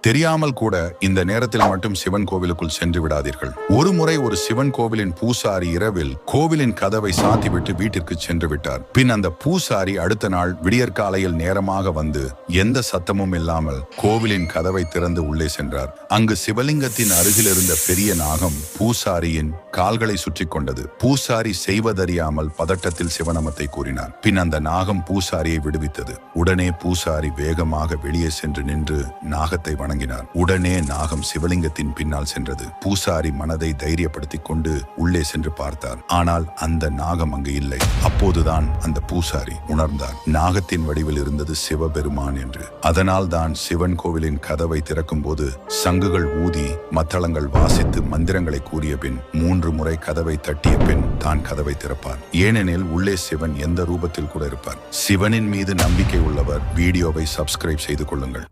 தெரியாமல் கூட இந்த நேரத்தில் மட்டும் சிவன் கோவிலுக்குள் சென்று விடாதீர்கள். ஒரு முறை ஒரு சிவன் கோவிலின் பூசாரி இரவில் கோவிலின் கதவை சாத்திவிட்டு வீட்டிற்கு சென்று விட்டார். பின் அந்த பூசாரி அடுத்த நாள் விடியற்காலையில் நேரமாக வந்து எந்த சத்தமும் இல்லாமல் கோவிலின் கதவை திறந்து உள்ளே சென்றார். அங்கு சிவலிங்கத்தின் அருகில் இருந்த பெரிய நாகம் பூசாரியின் கால்களை சுற்றி கொண்டது. பூசாரி செய்வதறியாமல் பதட்டத்தில் சிவநாமத்தை கூறினார். பின் அந்த நாகம் பூசாரியை விடுவித்தது. உடனே பூசாரி வேகமாக வெளியே சென்று நின்று நாகத்தை வணங்கினார். உடனே நாகம் சிவலிங்கத்தின் பின்னால் சென்றது. பூசாரி மனதை தைரியப்படுத்திக் கொண்டு உள்ளே சென்று பார்த்தார். ஆனால் அந்த நாகம் அங்கு இல்லை. அப்போதுதான் அந்த பூசாரி உணர்ந்தார், நாகத்தின் வடிவில் இருந்தது சிவபெருமான் என்று. அதனால் தான் சிவன் கோவிலின் கதவை திறக்கும் போது சங்குகள் ஊதி மத்தளங்கள் வாசித்து மந்திரங்களை கூறிய பின் 3 முறை கதவை தட்டிய பின் தான் கதவை திறப்பார். ஏனெனில் உள்ளே சிவன் எந்த ரூபத்தில் கூட இருப்பார். சிவனின் மீது நம்பிக்கை உள்ளவர் வீடியோவை சப்ஸ்கிரைப் செய்து கொள்ளுங்கள்.